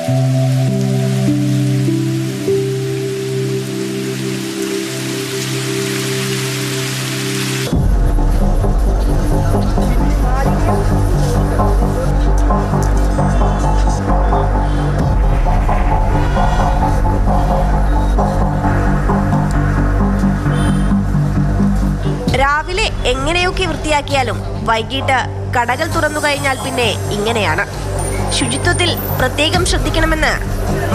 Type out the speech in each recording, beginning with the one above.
രാവിലെ എങ്ങനെയൊക്കെ വൃത്തിയാക്കിയാലും വൈകിട്ട് കടകൾ തുറന്നു കഴിഞ്ഞാൽ പിന്നെ ഇങ്ങനെയാണ്. ശുചിത്വത്തിൽ പ്രത്യേകം ശ്രദ്ധിക്കണമെന്ന്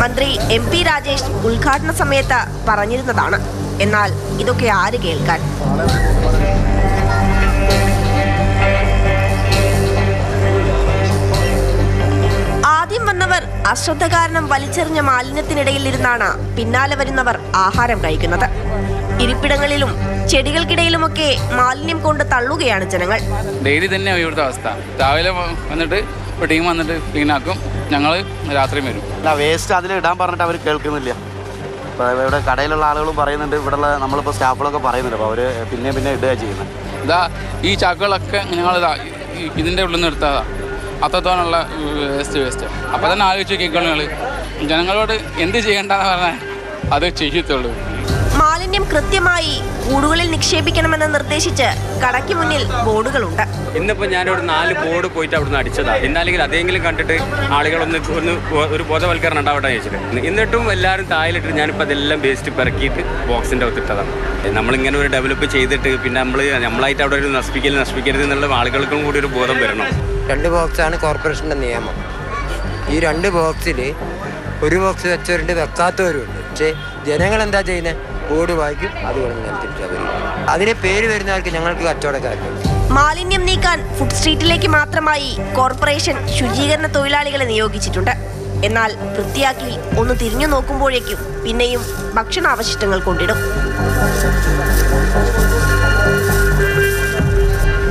മന്ത്രി MP രാജേഷ് ഉദ്ഘാടന സമയത്ത് പറഞ്ഞിരുന്നതാണ്. എന്നാൽ ഇതൊക്കെ ആര് കേൾക്കാൻ? ആദ്യം വന്നവർ അശ്രദ്ധ കാരണം വലിച്ചെറിഞ്ഞ മാലിന്യത്തിനിടയിലിരുന്നാണ് പിന്നാലെ വരുന്നവർ ആഹാരം കഴിക്കുന്നത്. ഇരിപ്പിടങ്ങളിലും ചെടികൾക്കിടയിലുമൊക്കെ മാലിന്യം കൊണ്ട് തള്ളുകയാണ് ജനങ്ങൾ. ഡെയിലി തന്നെ ഇവിടുത്തെ അവസ്ഥ. രാവിലെ വന്നിട്ട് ടീം വന്നിട്ട് ക്ലീനാക്കും, ഞങ്ങൾ രാത്രി വരും. വേസ്റ്റ് അതിൽ ഇടാൻ പറഞ്ഞിട്ട് അവർ കേൾക്കുന്നില്ല. ഇപ്പോൾ ഇവിടെ കടയിലുള്ള ആളുകളും പറയുന്നുണ്ട്, ഇവിടെയുള്ള നമ്മളിപ്പോൾ സ്റ്റാഫുകളൊക്കെ പറയുന്നുണ്ട്. അപ്പോൾ അവർ പിന്നെ ഇടുക ചെയ്യുന്നത്. ഇതാ ഈ ചാക്കുകളൊക്കെ ഞങ്ങളിതാ ഇതിൻ്റെ ഉള്ളിൽ നിന്ന് എടുത്തതാ, അത്രത്തോളമുള്ള വേസ്റ്റ്. അപ്പോൾ തന്നെ ആലോചിച്ച് കേൾക്കണം, ഞങ്ങൾ ജനങ്ങളോട് എന്ത് ചെയ്യേണ്ടതെന്ന് പറഞ്ഞാൽ അത് ചെയ്യത്തുള്ളൂ. മാലിന്യം കൃത്യമായി കൂടുകളിൽ നിക്ഷേപിക്കണമെന്ന് നിർദ്ദേശിച്ച് കടയ്ക്ക് മുന്നിൽ ബോർഡുകളുണ്ട്. ഇന്നിപ്പോൾ ഞാനൊരു 4 ബോർഡ് പോയിട്ട് അവിടുന്ന് അടിച്ചതാണ്. എന്നല്ലെങ്കിൽ അതെങ്കിലും കണ്ടിട്ട് ആളുകളൊന്ന് ഒരു ബോധവൽക്കരണം ഉണ്ടാവട്ടെ ചോദിച്ചിട്ട്. എന്നിട്ടും എല്ലാവരും താഴെയിട്ടിട്ട് ഞാനിപ്പോൾ അതെല്ലാം വേസ്റ്റ് പിറക്കിയിട്ട് ബോക്സിൻ്റെ അകത്തിട്ടതാണ്. നമ്മളിങ്ങനെ ഒരു ഡെവലപ്പ് ചെയ്തിട്ട് പിന്നെ നമ്മളായിട്ട് അവിടെ ഒരു നശിപ്പിക്കരുത് എന്നുള്ള ആളുകൾക്കും കൂടി ഒരു ബോധം വരണം. 2 ബോക്സാണ് കോർപ്പറേഷൻ്റെ നിയമം. ഈ 2 ബോക്സിൽ ഒരു ബോക്സ് വെച്ചവരുണ്ട്, വെക്കാത്തവരുണ്ട്. പക്ഷേ ജനങ്ങൾ എന്താ ചെയ്യുന്നത്? ബോർഡ് വായിക്കും, അതുകൊണ്ട് തിരിച്ചവരും അതിന് പേര് വരുന്നവർക്ക് ഞങ്ങൾക്ക് കച്ചവടക്കാരുണ്ട്. മാലിന്യം നീക്കാൻ ഫുഡ് സ്ട്രീറ്റിലേക്ക് മാത്രമായി കോർപ്പറേഷൻ ശുചീകരണ തൊഴിലാളികളെ നിയോഗിച്ചിട്ടുണ്ട്. എന്നാൽ വൃത്തിയാക്കി ഒന്ന് തിരിഞ്ഞു നോക്കുമ്പോഴേക്കും പിന്നെയും ഭക്ഷണാവശിഷ്ടങ്ങൾ കൊണ്ടിടും.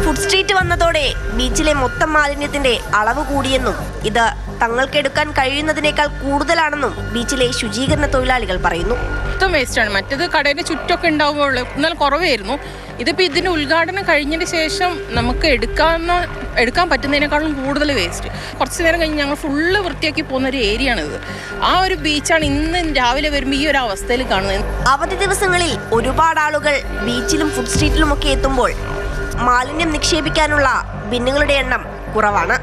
ഫുഡ് സ്ട്രീറ്റ് വന്നതോടെ ബീച്ചിലെ മൊത്തം മാലിന്യത്തിന്റെ അളവ് കൂടിയെന്നും ഇത് തങ്ങൾക്കെടുക്കാൻ കഴിയുന്നതിനേക്കാൾ കൂടുതലാണെന്നും ബീച്ചിലെ ശുചീകരണ തൊഴിലാളികൾ പറയുന്നു. മൊത്തം വേസ്റ്റാണ്. മറ്റത് കടയുടെ ചുറ്റൊക്കെ ഉണ്ടാവുകയുള്ളൂ, എന്നാലും കുറവായിരുന്നു. ഇതിപ്പോൾ ഇതിൻ്റെ ഉദ്ഘാടനം കഴിഞ്ഞതിന് ശേഷം നമുക്ക് എടുക്കാൻ പറ്റുന്നതിനേക്കാളും കൂടുതൽ വേസ്റ്റ്. കുറച്ച് നേരം കഴിഞ്ഞ് ഞങ്ങൾ ഫുള്ള് വൃത്തിയാക്കി പോകുന്ന ഒരു ഏരിയയാണിത്. ആ ഒരു ബീച്ചാണ് ഇന്ന് രാവിലെ വരുമ്പോൾ ഈ ഒരു അവസ്ഥയിൽ കാണുന്നത്. അവധി ദിവസങ്ങളിൽ ഒരുപാട് ആളുകൾ ബീച്ചിലും ഫുഡ് സ്ട്രീറ്റിലുമൊക്കെ എത്തുമ്പോൾ മാലിന്യം നിക്ഷേപിക്കാനുള്ള ബിന്നുകളുടെ എണ്ണം കുറവാണ്.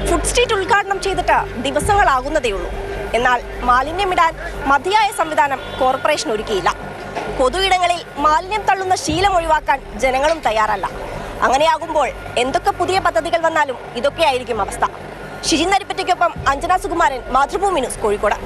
ഫുഡ് സ്ട്രീറ്റ് ഉദ്ഘാടനം ചെയ്തിട്ട് ദിവസങ്ങളാകുന്നതേയുള്ളൂ. എന്നാൽ മാലിന്യമിടാൻ മതിയായ സംവിധാനം കോർപ്പറേഷൻ ഒരുക്കിയില്ല. പൊതു ഇടങ്ങളിൽ മാലിന്യം തള്ളുന്ന ശീലം ഒഴിവാക്കാൻ ജനങ്ങളും തയ്യാറല്ല. അങ്ങനെയാകുമ്പോൾ എന്തൊക്കെ പുതിയ പദ്ധതികൾ വന്നാലും ഇതൊക്കെയായിരിക്കും അവസ്ഥ. ഷിജിൻ നരിപ്പറ്റയ്ക്കൊപ്പം അഞ്ജന സുകുമാരൻ, മാതൃഭൂമി ന്യൂസ്, കോഴിക്കോട്.